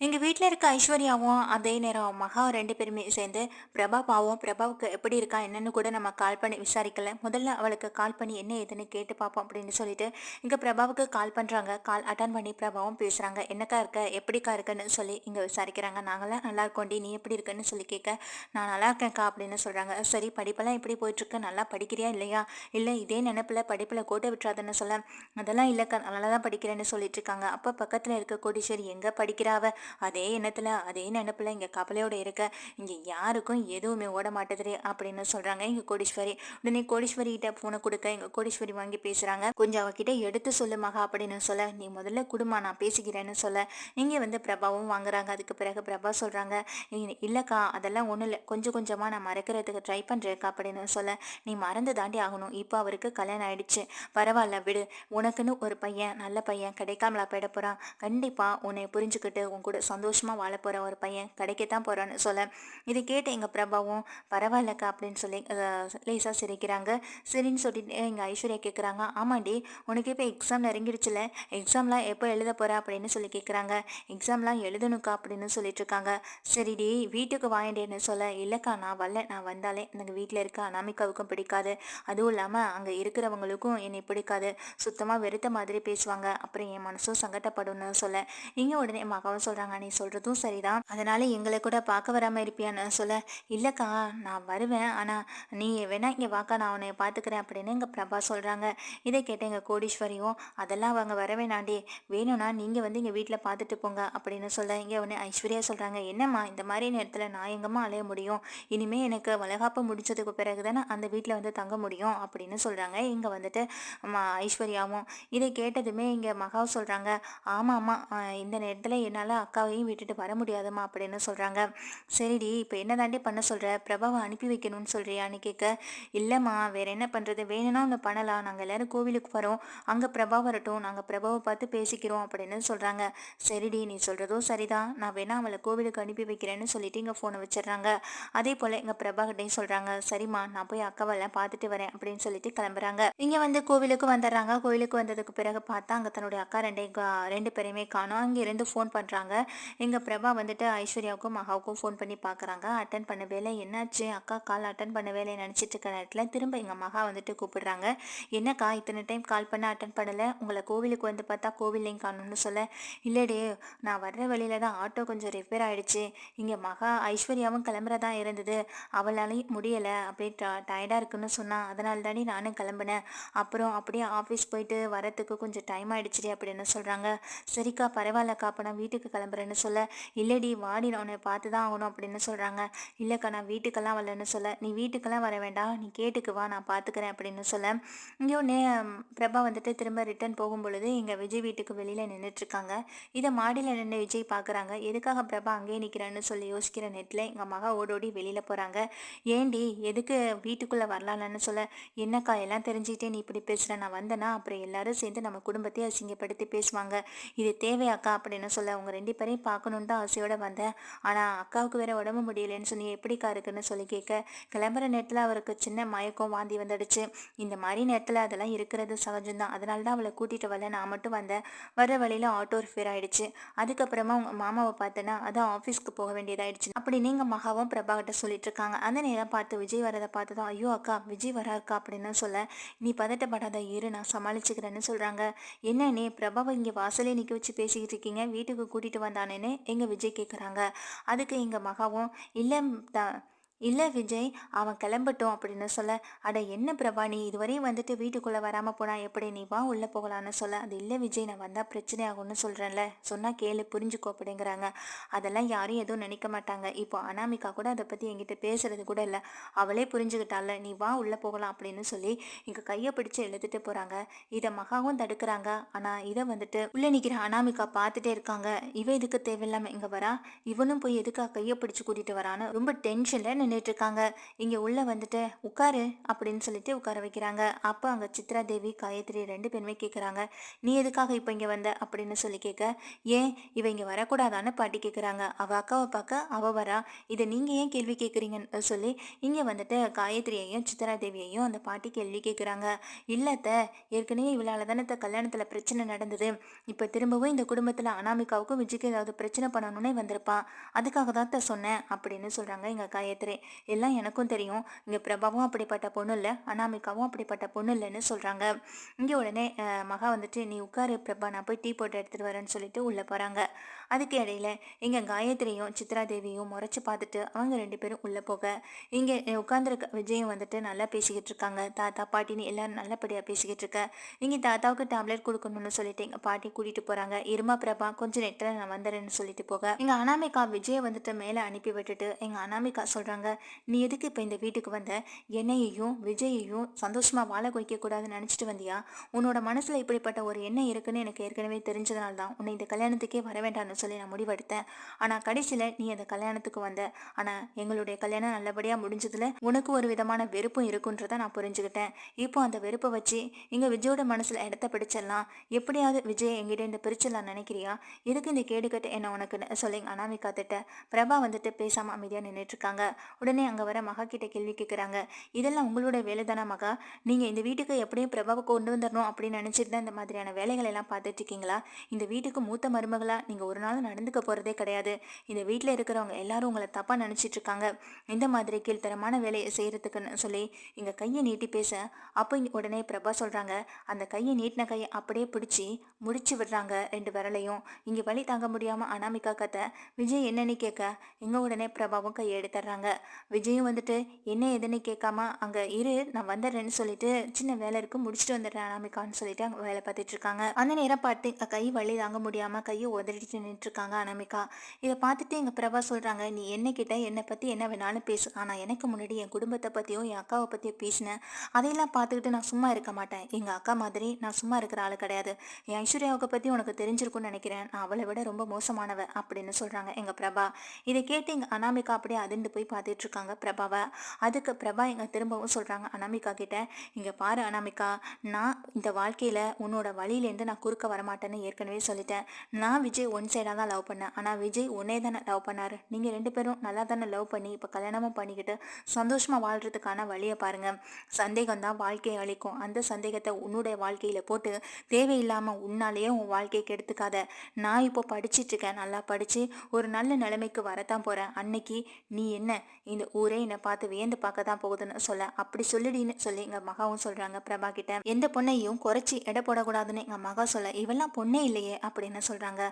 எங்க வீட்ல இருக்க ஐஸ்வர்யாவும், அதே நேரம் மகா 2 பேருமே சேர்ந்து, பிரபா பாவம் பிரபாவுக்கு எப்படி இருக்கா என்னன்னு கூட நம்ம கால் பண்ணி விசாரிக்கல. முதல்ல அவளுக்கு கால் பண்ணி என்ன ஏதுன்னு கேட்டு பார்ப்போம் அப்படின்னு சொல்லிட்டு, இங்க பிரபாவுக்கு கால் பண்றாங்க. கால் அட்டெண்ட் பண்ணி பிரபாவும் பேசுறாங்க. "என்னக்கா இருக்க? எப்படிக்கா இருக்கன்னு?" சொல்லி இங்க விசாரிக்கிறாங்க. "நாங்கலாம் நல்லா இருக்கோம்டி. நீ எப்படி இருக்கன்னு?" சொல்லி கேட்க, "நான் நல்லா இருக்கேன்க்கா" அப்படின்னு சொல்றாங்க. "சரி படிப்பெல்லாம் எப்படி போயிட்டுருக்கு? நல்லா படிக்கிறியா இல்லையா? இல்ல இதே நெனப்புல படிப்புல கோட்ட விட்டுறாதன்னு" சொல்ல, "அதெல்லாம் இல்லக்கா நல்லா தான் படிக்கிறேன்னு" சொல்லிட்டு இருக்காங்க. அப்ப பக்கத்துல இருக்க கோடீஸ்வரி, "எங்க படிக்கிறா அவ? அதே எண்ணத்துல அதே நினைப்புல இங்க கவலையோட இருக்க, இங்க யாருக்கும் எதுவுமே ஓட மாட்டேதுடி" அப்படின்னு சொல்றாங்க எங்க கோடீஸ்வரி. உடனே கோடீஸ்வரி கிட்ட போனை கொடுக்க எங்க கோடீஸ்வரி வாங்கி பேசுறாங்க. "கொஞ்சம் அவகிட்ட எடுத்து சொல்லு மகா" அப்படின்னு சொல்ல, "நீ முதல்ல குடுமா நான் பேசிக்கிறேன்னு" சொல்ல, இங்க வந்து பிரபாவும் வாங்குறாங்க. அதுக்கு பிறகு பிரபா சொல்றாங்க, இல்லக்கா அதெல்லாம் ஒண்ணும் இல்ல, கொஞ்சம் கொஞ்சமா நான் மறக்கிறதுக்கு ட்ரை பண்றேன்க்கா" அப்படின்னு சொல்ல, "நீ மறந்து தாண்டி ஆகணும், இப்போ அவருக்கு கல்யாணம் ஆயிடுச்சு, பரவாயில்ல விடு, உனக்குன்னு ஒரு பையன் நல்ல பையன் கிடைக்காமலா போயிட போறான், கண்டிப்பா உன்னை புரிஞ்சுக்கிட்டு உன் கூட சந்தோஷமா வாழ போற ஒரு பையன் கிடைக்கத்தான் போறான்னு" சொல்ல, இதை கேட்டு எங்க பிரபாவும் பரவாயில்லக்கா அப்படின்னு சொல்லி லேசா சிரிக்கிறாங்க. சரின்னு சொல்லிட்டு எங்க ஐஸ்வர்யா கேட்குறாங்க, "ஆமாண்டி, உனக்கு இப்போ எக்ஸாம் நெருங்கிடுச்சுல, எக்ஸாம்லாம் எப்போ எழுத போற அப்படின்னு சொல்லி கேட்குறாங்க. "எக்ஸாம்லாம் எழுதணுக்கா" அப்படின்னு சொல்லிட்டு இருக்காங்க. "சரிடி வீட்டுக்கு வாயேண்டேன்னு" சொல்ல, "இல்லக்கா நான் வரல, நான் வந்தாலே எனக்கு வீட்டில் இருக்க அனாமிகாவுக்கும் பிடிக்காது, அதுவும் இல்லாமல் அங்கே இருக்கிறவங்களுக்கும் என்னை பிடிக்காது, சுத்தமாக வெறுத்த மாதிரி பேசுவாங்க, அப்புறம் என் மனசும் சங்கடப்படும்னு" சொல்ல, இங்க உடனே மகாவும் சொல்றாங்க, "நீ சொல்றதும் சரிதான், அதனால எங்களை கூட பார்க்க வராம இருப்பியான்னு" சொல்ல, "இல்லக்கா நான் வருவேன், ஆனா நீ வேணா இங்க வாக்கா, நான் உன்னை பாத்துக்கிறேன்" அப்படின்னு எங்க பிரபா சொல்றாங்க. இதை கேட்ட எங்க கோடீஸ்வரியும், "அதெல்லாம் அவங்க வர வேணாண்டி, வேணும்னா நீங்க வந்து எங்க வீட்டுல பாத்துட்டு போங்க" அப்படின்னு சொல்ல, இங்க உடனே ஐஸ்வர்யா சொல்றாங்க, "என்னம்மா இந்த மாதிரி நேரத்துல நான் எங்கம்மா அலைய முடியும், இனிமே எனக்கு வளகாப்பு முடிச்சதுக்கு பிறகுதானே அந்த வீட்டுல வந்து தங்க முடியும்" அப்படின்னு சொல்றாங்க. இங்க வந்துட்டு ஐஸ்வர்யாவும். இதை கேட்டதுமே இங்க மகா சொல்றாங்க, "ஆமாம்மா, இந்த நேரத்தில் என்னால் அக்காவையும் விட்டுட்டு வர முடியாதும்மா" அப்படின்னு சொல்கிறாங்க. "சரிடி, இப்போ என்ன தாண்டி பண்ண சொல்கிற? பிரபாவை அனுப்பி வைக்கணும்னு சொல்கிறியான்னு" கேட்க, "இல்லைம்மா வேற என்ன பண்ணுறது, வேணும்னா ஒன்று பண்ணலாம், நாங்கள் எல்லாரும் கோவிலுக்கு வரோம், அங்கே பிரபா வரட்டும், நாங்கள் பிரபாவை பார்த்து பேசிக்கிறோம்" அப்படின்னு சொல்கிறாங்க. "சரிடி, நீ சொல்கிறதும் சரிதான், நான் வேணா அவளை கோவிலுக்கு அனுப்பி வைக்கிறேன்னு" சொல்லிட்டு இங்கே ஃபோனை வச்சிடுறாங்க. அதே போல் எங்கள் பிரபாகிட்டையும் சொல்கிறாங்க, "சரிம்மா நான் போய் அக்காவெல்லாம் பார்த்துட்டு வரேன்" அப்படின்னு சொல்லிட்டு கிளம்புறாங்க. இங்கே வந்து கோவிலுக்கு வந்துடுறாங்க. கோவிலுக்கு வந்ததுக்கு பிறகு பார்த்தா அங்கே தன்னுடைய அக்கா ரெண்டு பேரையுமே காணோம். அங்கேருந்து ஃபோன் பண்ணுறாங்க. எங்கள் பிரபா வந்துட்டு ஐஸ்வர்யாவுக்கும் மகாவுக்கும் ஃபோன் பண்ணி பார்க்குறாங்க. அட்டன் பண்ண வேலை, "என்னாச்சு அக்கா கால் அட்டன் பண்ண வேலையை நினச்சிட்டு இருக்க நேரத்தில் திரும்ப எங்கள் மகா வந்துட்டு கூப்பிடுறாங்க. "என்னக்கா இத்தனை டைம் கால் பண்ண அட்டன் பண்ணலை, உங்களை கோவிலுக்கு வந்து பார்த்தா கோவில்லையும் காணோம்னு" சொல்ல, "இல்லைடே, நான் வர்ற வழியில தான் ஆட்டோ கொஞ்சம் ரிப்பேர் ஆகிடுச்சு, இங்கே மகா ஐஸ்வர்யாவும் கிளம்புறதா இருந்தது, அவளாலையும் முடியலை, அப்படியே டயர்டாக இருக்குன்னு சொன்னா, அதனால தானே நானும் கிளம்புனேன், அப்புறம் அப்படியே ஆஃபீஸ் போயிட்டு வரத்துக்கு கொஞ்சம் டைம் ஆயிடுச்சுடி" அப்படின்னு சொல்கிறாங்க. "சரிக்கா பரவாயில்லக்கா, அப்போ நான் வீட்டுக்கு கிளம்புறேன்னு" சொல்ல, "இல்லடி வாடி, நான் உன்னை பார்த்து தான் ஆகணும்" அப்படின்னு சொல்கிறாங்க. "இல்லைக்கா நான் வீட்டுக்கெல்லாம் வரலன்னு" சொல்ல, "நீ வீட்டுக்கெல்லாம் வர வேண்டாம், நீ கேட்டுக்கு வா, நான் பார்த்துக்கிறேன்" அப்படின்னு சொல்ல, இங்கே ஒன்று பிரபா வந்துட்டு திரும்ப ரிட்டர்ன் போகும்பொழுது இங்கே விஜய் வீட்டுக்கு வெளியில் நின்றுட்டுருக்காங்க. இதை மாடியில் நின்று விஜய் பார்க்குறாங்க. எதுக்காக பிரபா அங்கேயே நிற்கிறான்னு சொல்லி யோசிக்கிற நேரத்தில் எங்கள் மகா ஓடோடி வெளியில் போகிறாங்க. "ஏண்டி எதுக்கு வீட்டுக்குள்ளே வரலான்னு" சொல்ல, "என்னக்கா எல்லாம் தெரிஞ்சுக்கிட்டே நீ இப்படி பேசுகிற, நான் வந்தேன்னா அப்புறம் எல்லாரும் சேர்ந்து நம்ம குடும்பத்தையே அசிங்கப்படுத்தி பேசுவாங்க, இது தேவையாக்கா" அப்படின்னு சொல்ல, "உங்க 2 பேரையும் பார்க்கணுன்னு தான் ஆசையோடு வந்தேன், ஆனால் அக்காவுக்கு வேற உடம்பு முடியலைன்னு சொல்லி எப்படிக்கா இருக்குன்னு" சொல்லி கேட்க, "கிளம்புற நேரத்தில் அவருக்கு சின்ன மயக்கம் வாந்தி வந்துடுச்சு, இந்த மாதிரி நேரத்தில் அதெல்லாம் இருக்கிறது சகஜம்தான், அதனால தான் அவளை கூட்டிகிட்டு வரல, நான் மட்டும் வந்தேன், வர வழியில் ஆட்டோ ரிப்பேர் ஆயிடுச்சு, அதுக்கப்புறமா உங்கள் மாமாவை பார்த்தேன்னா அதான் ஆஃபீஸ்க்கு போக வேண்டியதாயிடுச்சு" அப்படி நீங்கள் மகாவும் பிரபா கிட்ட சொல்லிட்டு இருக்காங்க. அந்த நேரம் பார்த்து விஜய் வரதை பார்த்து தான், "ஐயோ அக்கா விஜய் வராருக்கா" அப்படின்னு சொல்ல, "நீ பதட்டப்படாத இரு, நான் சமாளிச்சுக்கிறேன்னு" சொல்கிறாங்க. "என்ன நீ பிரபாவை இங்கே வாசலே நிற்க வச்சு பேசிக்கிட்டு இருக்கீங்க, வீட்டுக்கு கூட்டிகிட்டு வந்தானேன்னு" எங்கள் விஜய் கேட்குறாங்க. அதுக்கு எங்கள் மகாவும், "இல்லை இல்லை விஜய், அவன் கிளம்பட்டும்" அப்படின்னு சொல்ல, "அட என்ன பிரபா, நீ இதுவரையும் வந்துட்டு வீட்டுக்குள்ளே வராமல் போனா எப்படி, நீ வா உள்ளே போகலான்னு" சொல்ல, "அது இல்லை விஜய், நான் வந்தால் பிரச்சனை ஆகும்னு சொல்கிறேன்ல, சொன்னால் கேளு புரிஞ்சுக்கோ" அப்படிங்கிறாங்க. "அதெல்லாம் யாரும் எதுவும் நினைக்க மாட்டாங்க, இப்போ அனாமிகா கூட அதை பற்றி என்கிட்ட பேசுறது கூட இல்லை, அவளே புரிஞ்சுக்கிட்டால, நீ வா உள்ளே போகலாம்" அப்படின்னு சொல்லி இங்கே கையை பிடிச்சு இழுத்துட்டு போகிறாங்க. இதை மகாவும் தடுக்கிறாங்க. ஆனால் இதை வந்துட்டு உள்ளே நிற்கிற அனாமிகா பார்த்துட்டே இருக்காங்க. "இவ இதுக்கு தேவையில்லாமல் இங்கே வரா, இவனும் போய் எதுக்கா கையை பிடிச்சு கூட்டிகிட்டு வரான்னு" ரொம்ப டென்ஷனில் நின்றுட்டு இருக்காங்க. இங்க உள்ள வந்துட்டு உட்காரு அப்படின்னு சொல்லிட்டு உட்கார வைக்கிறாங்க. அப்போ அங்க சித்ரா தேவி காயத்ரி 2 பேருமே கேக்குறாங்க, நீ எதுக்காக இப்ப இங்க வந்த அப்படின்னு சொல்லி கேட்க, ஏன் இவ இங்க வரக்கூடாதான்னு பாட்டி கேக்குறாங்க. அவ அக்காவை பார்க்க அவ வரா, இதை நீங்க ஏன் கேள்வி கேக்குறீங்கன்னு சொல்லி இங்க வந்துட்டு காயத்ரியையும் சித்ரா தேவியையும் அந்த பாட்டி கேள்வி கேக்குறாங்க. இல்லத்த, ஏற்கனவே இவளால தானே கல்யாணத்துல பிரச்சனை நடந்தது. இப்ப திரும்பவும் இந்த குடும்பத்துல அனாமிகாவுக்கும் விஜய்க்கு ஏதாவது பிரச்சனை பண்ணணும்னே வந்திருப்பா. அதுக்காக தான் சொன்னேன் அப்படின்னு சொல்றாங்க எங்க காயத்ரி. எல்லாம் எனக்கும் தெரியும், இங்க பிரபாவும் அப்படிப்பட்ட பொண்ணு இல்ல, அனாமிகாவும் அப்படிப்பட்ட பொண்ணு இல்லைன்னு சொல்றாங்க. இங்க உடனே மகா வந்துட்டு, நீ உட்காரு பிரபா, நான் போய் டீ போட்டு எடுத்துட்டு வரேன்னு சொல்லிட்டு உள்ள போறாங்க. அதுக்கு இடையில இங்க காயத்ரியும் சித்ரா தேவியும் முறைச்சு பார்த்துட்டு அவங்க 2 பேரும் உள்ள போக, இங்க உட்காந்துருக்க விஜயும் வந்துட்டு நல்லா பேசிக்கிட்டு இருக்காங்க. தாத்தா பாட்டின்னு எல்லாரும் நல்லபடியா பேசிக்கிட்டு இருக்க. இங்க தாத்தாவுக்கு டேப்லெட் கொடுக்கணும்னு சொல்லிட்டு எங்க பாட்டி கூட்டிட்டு போறாங்க. இருமா பிரபா, கொஞ்ச நேரத்துல நான் வந்துடுறேன்னு சொல்லிட்டு போக, எங்க அனாமிகா விஜய வந்துட்டு மேல அனுப்பி விட்டுட்டு எங்க அனாமிகா சொல்றாங்க, நீ எதுக்கு இப்ப இந்த வீட்டுக்கு வந்த? என்னையையும் விஜயையும் சந்தோஷமா வாழ வைக்க கூடாதுன்னு நினைச்சிட்டு வந்தியா? உன்னோட மனசுல இப்படிப்பட்ட ஒரு எண்ணம் இருக்குன்னு எனக்கு ஏற்கனவே தெரிஞ்சதுனால தான் உன்னை இந்த கல்யாணத்துக்கே வர வேண்டாம்னு சொல்லி நான் முடிவெடுத்தேன். ஆனா கடைசியில நீ அந்த கல்யாணத்துக்கு வந்த. ஆனா எங்களுடைய கல்யாணம் நல்லபடியா முடிஞ்சதுல உனக்கு ஒரு விதமான வெறுப்பும் இருக்குன்றத நான் புரிஞ்சுக்கிட்டேன். இப்போ அந்த வெறுப்பை வச்சு இங்க விஜயோட மனசுல இடத்த பிடிச்சிடலாம், எப்படியாவது விஜய் எங்கிட்ட இந்த பிரிச்சிடலாம் நினைக்கிறியா? எதுக்கு இந்த கேடுகட்ட என்ன உனக்குன்னு சொல்லி அனாமிகா திட்ட பிரபா வந்துட்டு பேசாம அமைதியா நின்றுட்டு இருக்காங்க. உடனே அங்க வர மகா கிட்ட கேள்வி கேட்குறாங்க, இதெல்லாம் உங்களோட வேலை தானே மகா? நீங்க இந்த வீட்டுக்கு எப்படியும் பிரபாவை கொண்டு வந்துடணும் அப்படின்னு நினைச்சிட்டு தான் இந்த மாதிரியான வேலைகள் எல்லாம் பார்த்துட்டு இருக்கீங்களா? இந்த வீட்டுக்கு மூத்த மருமகளா நீங்க ஒரு நாள் நடந்துக்க போறதே கிடையாது. இந்த வீட்டுல இருக்கிறவங்க எல்லாரும் உங்களை தப்பா நினைச்சிட்டு இருக்காங்க. இந்த மாதிரி கீழ்த்தரமான வேலையை செய்யறதுக்குன்னு சொல்லி இங்க கையை நீட்டி பேச, அப்போ இங்க உடனே பிரபா சொல்றாங்க, அந்த கையை நீட்டின கையை அப்படியே பிடிச்சி முடிச்சு விடுறாங்க 2 விரலையும். இங்க வலி தாங்க முடியாம அனாமிகா கத்த, விஜய் என்னன்னு கேட்க, இங்க உடனே பிரபாவும் கையை எடுத்துடுறாங்க. விஜயும் வந்துட்டு என்ன எதுன்னு கேட்காம அங்க இரு நான் வந்துடுறேன்னு சொல்லிட்டு, சின்ன வேலை இருக்கு முடிச்சுட்டு வந்துடுறேன் அனாமிகான்னு சொல்லிட்டு அங்க வேலை பார்த்துட்டு இருக்காங்க. அந்த நேரம் பார்த்து கை வலி தாங்க முடியாம கையை உதறிட்டு நின்றுட்டு இருக்காங்க அனாமிகா. இதை பார்த்துட்டு எங்க பிரபா சொல்றாங்க, நீ என்ன கிட்ட என்னை பத்தி என்ன வேணாலும் பேசு, ஆனா எனக்கு முன்னாடி என் குடும்பத்தை பத்தியும் என் அக்காவை பத்தியும் பேசினேன். அதையெல்லாம் பார்த்துக்கிட்டு நான் சும்மா இருக்க மாட்டேன். எங்க அக்கா மாதிரி நான் சும்மா இருக்கிற ஆளு கிடையாது. என் ஐஸ்வர்யாவுக்கு பத்தி உனக்கு தெரிஞ்சிருக்கும்னு நினைக்கிறேன், நான் அவளை விட ரொம்ப மோசமானவ அப்படின்னு சொல்றாங்க எங்க பிரபா. இதை கேட்டு எங்க அனாமிகா அப்படியே அதிர்ந்து போய் பார்த்துட்டு இருக்காங்க பிரபாவை. அதுக்கு பிரபா எங்க திரும்பவும் சொல்றாங்க அனாமிகா கிட்ட, இங்க பாரு அனாமிகா, நான் இந்த வாழ்க்கையில உன்னோட வழியிலேருந்து நான் குறுக்க வரமாட்டேன்னு ஏற்கனவே சொல்லிட்டேன். நான் விஜய் ஒன் சைடாக தான் லவ் பண்ணேன், ஆனா விஜய் உன்னே தானே லவ் பண்ணாரு. நீங்க 2 பேரும் நல்லா தானே லவ் பண்ணி இப்ப கல்யாணமும் பண்ணிக்கிட்டு சந்தோஷமா வாழ்றதுக்கான வழியை பாருங்க. சந்தேகம் தான் வாழ்க்கையை அழிக்கும். அந்த சந்தேகத்தை உன்னுடைய வாழ்க்கையில போட்டு தேவையில்லாம உன்னாலேயே உன் வாழ்க்கையை கெடுத்துக்காத. நான் இப்போ படிச்சிட்டு இருக்கேன், நல்லா படிச்சு ஒரு நல்ல நிலைமைக்கு வரத்தான் போறேன். அன்னைக்கு நீ என்ன, இந்த ஊரே என்னை பார்த்து வியந்து பார்க்க தான் போகுதுன்னு சொல்ல, அப்படி சொல்லிடின்னு சொல்லி எங்க மகாவும் சொல்றாங்க பிரபா கிட்ட. எந்த பொண்ணையும் குறைச்சி எடை போடக்கூடாதுன்னு எங்க மகா சொல்ல, இவெல்லாம் பொண்ணே இல்லையே அப்படின்னு சொல்றாங்க.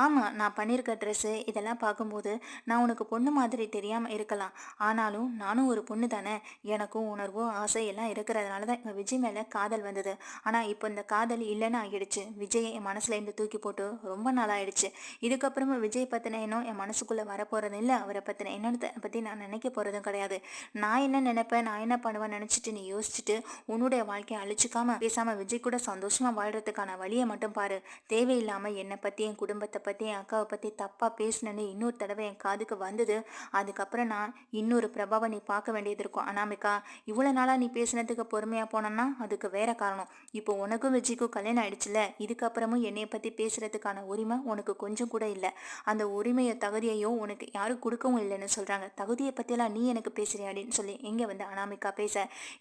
ஆமா, நான் பண்ணிருக்க ட்ரெஸ் இதெல்லாம் பார்க்கும்போது நான் உனக்கு பொண்ணு மாதிரி தெரியாம இருக்கலாம், ஆனாலும் நானும் ஒரு பொண்ணு தானே. எனக்கும் உணர்வும் ஆசை எல்லாம் இருக்கிறதுனால தான் எங்கள் விஜய் மேலே காதல் வந்தது. ஆனால் இப்போ இந்த காதல் இல்லைன்னு ஆகிடுச்சு. விஜயை என் மனசுல இருந்து தூக்கி போட்டு ரொம்ப நாள் ஆயிடுச்சு. இதுக்கப்புறமா விஜய் பற்றின எண்ணம் என் மனசுக்குள்ளே வரப்போறது இல்லை, அவரை பற்றின எண்ணத்தை பற்றி நான் நினைக்க போகிறதும் கிடையாது. நான் என்ன நினைப்பேன், நான் என்ன பண்ணுவேன்னு நினச்சிட்டு நீ யோசிச்சுட்டு உன்னுடைய வாழ்க்கையை அழிச்சிக்காம பேசாமல் விஜய் கூட சந்தோஷமாக வாழ்கிறதுக்கான வழியை மட்டும் பாரு. தேவையில்லாமல் என்னை பற்றி என் குடும்பத்தை பற்றி என் அக்காவை பற்றி தப்பாக பேசினேன்னு இன்னொரு தடவை என் காதுக்கு வந்தது. அதுக்கப்புறம் நான் இன்னொரு பிரபாவை நீ பார்க்க வேண்டியது இருக்கும் அனாமிகா. இவ்வளோ நாளாக நீ பேசினதுக்கு பொறுமையாக போனோன்னா அதுக்கு வேற காரணம். இப்போ உனக்கும் விஜய்க்கும் கல்யாணம் ஆயிடுச்சுல, இதுக்கப்புறமும் என்னைய பற்றி பேசுறதுக்கான உரிமை உனக்கு கொஞ்சம் கூட இல்லை. அந்த உரிமையை தகுதியையும் உனக்கு யாரும் கொடுக்கவும் இல்லைன்னு சொல்றாங்க. தகுதியை பற்றியெல்லாம் நீ எனக்கு பேசுறியாடின்னு சொல்லி இங்கே வந்து அனாமிகா பேச,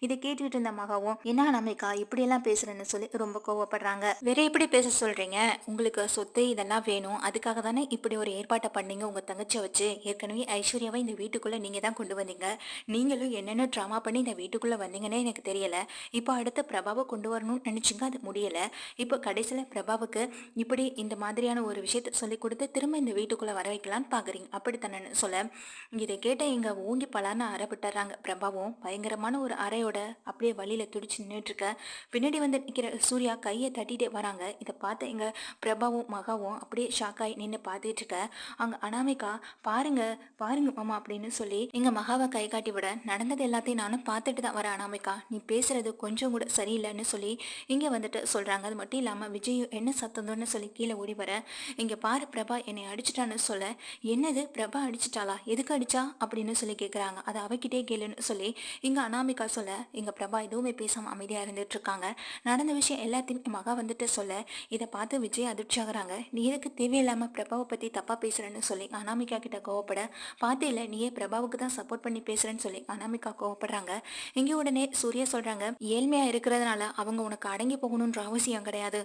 இதை கேட்டுக்கிட்டு இருந்த மகாவும், என்ன அனாமிகா இப்படியெல்லாம் பேசுறேன்னு சொல்லி ரொம்ப கோவப்படுறாங்க. வேற எப்படி பேச சொல்றீங்க? உங்களுக்கு சொத்து இதெல்லாம் வேணும், அதுக்காக தானே இப்படி ஒரு ஏற்பாட்டை பண்ணீங்க உங்க தங்கச்சியை வச்சு. ஏற்கனவே ஐஸ்வர்யாவை இந்த வீட்டுக்குள்ள நீங்க தான் கொண்டு வந்தீங்க. நீங்களும் என்னென்ன ட்ராமா பண்ணி இந்த வீட்டுக்குள்ள வந்தீங்கன்னே எனக்கு தெரியல. இப்போ அடுத்து பிரபாவை கொண்டு வரணும்னு நினைச்சிங்க, அது முடியல. இப்போ கடைசியில் பிரபாவுக்கு இப்படி இந்த மாதிரியான ஒரு விஷயத்த சொல்லி கொடுத்து திரும்ப இந்த வீட்டுக்குள்ள வர வைக்கலான்னு பாக்குறீங்க, அப்படித்தானு சொல்ல, இதை கேட்ட இங்க ஓங்கி பலான்னு அறை விட்டுறாங்க. பிரபாவும் பயங்கரமான ஒரு அறையோட அப்படியே வழியில துடிச்சு நின்றுட்டு இருக்க. பின்னாடி வந்து நிற்கிற சூர்யா கையை தட்டிட்டே வராங்க. இதை பார்த்து எங்க பிரபாவும் மகாவும் அப்படியே ஷாக்காய் நின்று பார்த்துட்டு இருக்க அங்க அனாமிகா பாருங்க பாருங்க மாமா அப்படின்னு சொல்லி எங்க மகாவை கை காட்டி விட நடந்தது எல்லாத்தையும் நானும் பார்த்துட்டு தான் வரேன் அனாமிகா, நீ பேசுறது கொஞ்சம் கூட சரியில்லைன்னு சொல்லி இங்க வந்துட்டு சொல்றாங்க. அது மட்டும் இல்லாம விஜய் என்ன சத்தம்னு சொல்லி கீழே ஓடி வர, இங்க பாரு பிரபா என்னை அடிச்சிட்டான்னு சொல்ல, என்னது பிரபா அடிச்சிட்டாளா, எதுக்கு அடிச்சா அப்படின்னு சொல்லி கேக்குறாங்க. அதை அவகிட்டே கேளுன்னு சொல்லி இங்க அனாமிகா சொல்ல, இங்க பிரபா எதுவுமே பேசாம அமைதியா இருந்துட்டு இருக்காங்க. நடந்த விஷயம் எல்லாத்தையும் மகா வந்துட்டு சொல்ல, இதை பார்த்து விஜய் அதிர்ச்சி ஆகுறாங்க. நீ எதுக்கு தேவையில்லாம பிரபாவை பத்தி தப்பா பேசுறேன்னு சொல்லி அனாமிகா கிட்ட கோவப்பட, பார்த்தே இல்ல நீயே பிரபாவுக்கு தான் சப்போர்ட் பண்ணி பேசுறேன்னு சொல்லி அனாமிகா கோவப்படுறாங்க. இங்க உடனே சூர்யா சொல்றாங்க, ஏழ்மையா இருக்கிறதுனால அவங்க உனக்கு அடங்கி போகணும்ன்ற அவசியம் கிடையாது.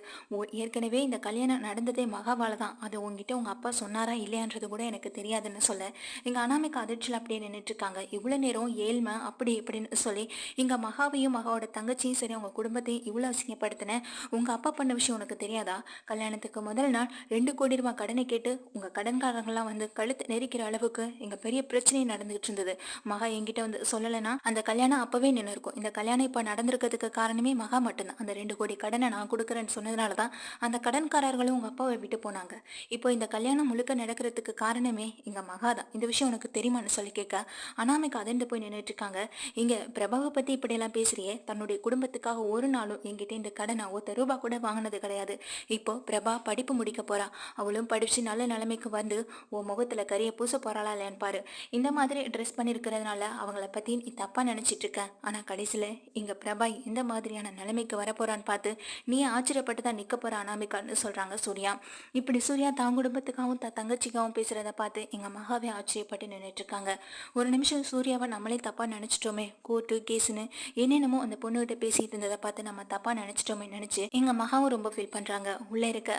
ஏற்கனவே இந்த கல்யாணம் நடந்ததே மகாவால தான், அது உங்ககிட்ட உங்க அப்பா சொன்னாரா இல்லையான்றது கூட எனக்கு தெரியாதுன்னு சொல்ல, இங்க அனாமிகா அதிர்ச்சியில் அப்படியே நின்றுட்டு இருக்காங்க. இவ்வளவு நேரம் ஏழ்மை அப்படி இப்படின்னு சொல்லி இங்க மகாவையும் மகாவோட தங்கச்சியும் சரி அவங்க குடும்பத்தையும் இவ்வளவு அசிங்கப்படுத்தின, உங்க அப்பா பண்ண விஷயம் உனக்கு தெரியாதா? கல்யாணத்துக்கு முதல் நாள் 2 கோடி ரூபாய் கடனை கேட்டு உங்க கடன்காரங்கெல்லாம் வந்து கழுத்து நெரிக்கிற அளவுக்கு இங்க பெரிய பிரச்சனை நடந்துகிட்டு இருந்தது. மகா என்கிட்ட வந்து சொல்லலைன்னா அந்த கல்யாணம் அப்பவே நின்று இருக்கும். இந்த கல்யாணம் இப்ப நடந்திருக்கிறதுக்கு காரணமே மகா மட்டும்தான். அந்த 2 கோடி கடனை நான் கொடுக்குறேன்னு சொன்னதுனாலதான் அந்த கடன்காரர்களும் உங்க அப்பாவை விட்டு போனாங்க. இப்போ இந்த கல்யாணம் முழுக்க நடக்கிறதுக்கு காரணமே இங்க மகா தான். இந்த விஷயம் உனக்கு தெரியுமான்னு சொல்லி கேட்க, அனாமிகா அதிர்ந்து போய் நின்றுட்டு இருக்காங்க. இங்க பிரபாவை பத்தி இப்படி எல்லாம் பேசுறியே, தன்னுடைய குடும்பத்துக்காக ஒரு நாளும் என்கிட்ட இந்த கடனை ₹1 கூட வாங்கினது கிடையாது. இப்போ பிரபா படிப்பு முடிக்க போறா, அவளும் படிச்சு நல்ல நிலைமைக்கு வந்து உன் முகத்துல கரிய பூச போறாளா இல்லையான்னு பாரு. இந்த மாதிரி ட்ரெஸ் பண்ணிருக்கிறதுனால அவங்கள பத்தி நீ தப்பா நினைச்சிட்டு இருக்க. ஆனா கடைசியில இங்க பிரபா எந்த மாதிரியான நிலைமைக்கு வரப்போறான்னு பார்த்து நீ ஆச்சரியப்பட்டு தான் நிக்க போற அனாமிகான்னு சொல்றாங்க சூர்யா. இப்படி சூர்யா தான் குடும்பத்துக்காகவும் தங்கச்சிக்காகவும் பேசுறத பார்த்து எங்க மகாவே ஆச்சரியப்பட்டு நின்றுட்டு இருக்காங்க. ஒரு நிமிஷம் சூர்யாவை நம்மளே தப்பா நினைச்சிட்டோமே, கோர்ட்டு கேஸ்ன்னு என்னென்னமோ அந்த பொண்ணுகிட்ட பேசிட்டு இருந்ததை பார்த்து நம்ம தப்பா நினைச்சிட்டோமே நினைச்சு எங்க மகாவும் ரொம்ப ஃபீல் பண்றாங்க. உள்ள இருக்க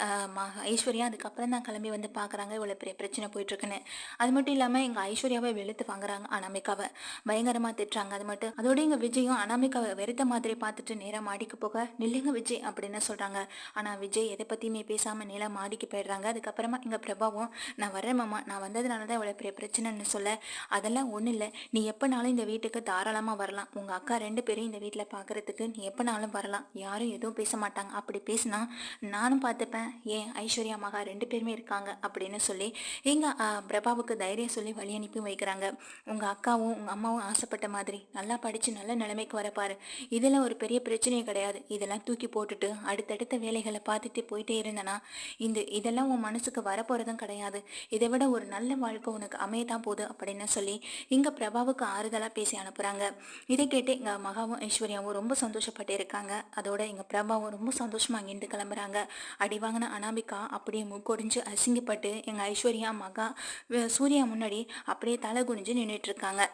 ஐஸ்வர்யா அதுக்கப்புறம் தான் கிளம்பி வந்து பாக்குறாங்க இவ்வளவு பெரிய பிரச்சனை போயிட்டு இருக்குன்னு. அது மட்டும் இல்லாம எங்க ஐஸ்வர்யாவை வெளுத்து வாங்குறாங்க, அனாமிகாவை பயங்கரமா திட்டுறாங்க. அது மட்டும் அதோட எங்க விஜயும் அனாமிகாவை வெறுத்த மாதிரி பார்த்துட்டு நேரா மாடிக்கு போக, நில்லுங்க விஜய் அப்படின்னு சொல்றாங்க. ஆனா விஜய் எதை பத்தியுமே பேசாம நேரா மாடிக்கு போயிடுறாங்க. அதுக்கப்புறமா எங்க பிரபாவும், நான் வர்றேன் மாமா, நான் வந்ததுனாலதான் இவ்வளவு பெரிய பிரச்சனைன்னு சொல்ல, அதெல்லாம் ஒண்ணு இல்ல, நீ எப்பனாலும் இந்த வீட்டுக்கு தாராளமா வரலாம், உங்க அக்கா 2 பேரும் இந்த வீட்டுல பாக்குறதுக்கு நீ எப்பனாலும் வரலாம், யாரும் எதுவும் பேச மாட்டாங்க, அப்படி பேசினா நானும் பார்த்துப்பேன், ஏன் ஐஸ்வர்யா மகா 2 பேருமே இருக்காங்க அப்படின்னு சொல்லி எங்க பிரபாவுக்கு தைரியம் சொல்லி வழி அனுப்பி வைக்கிறாங்க. உங்க அக்காவும் உங்க அம்மாவும் ஆசைப்பட்ட மாதிரி நல்லா படிச்சு நல்ல நிலைமைக்கு வரப்பாரு, இதெல்லாம் ஒரு பெரிய பிரச்சனையே கிடையாது, இதெல்லாம் தூக்கி போட்டுட்டு அடுத்தடுத்த வேலைகளை பார்த்துட்டு போயிட்டே இருந்தனா இதெல்லாம் உன் மனசுக்கு வரப்போறதும் கிடையாது, இதை விட ஒரு நல்ல வாழ்க்கை உனக்கு அமையதான் போகுது அப்படின்னு சொல்லி இங்க பிரபாவுக்கு ஆறுதலா பேசி அனுப்புறாங்க. இதை கேட்டு எங்க மகாவும் ஐஸ்வர்யாவும் ரொம்ப சந்தோஷப்பட்டு இருக்காங்க. அதோட எங்க பிரபாவும் ரொம்ப சந்தோஷமா அங்கிருந்து கிளம்புறாங்க. அடி வாங்கின அனாமிகா அப்படியே மூக்கொடிஞ்சு அசிங்கப்பட்டு எங்க ஐஸ்வர்யா மகா சூர்யா முன்னாடி அப்படியே தலை குனிஞ்சு நின்றுட்டு இருக்காங்க.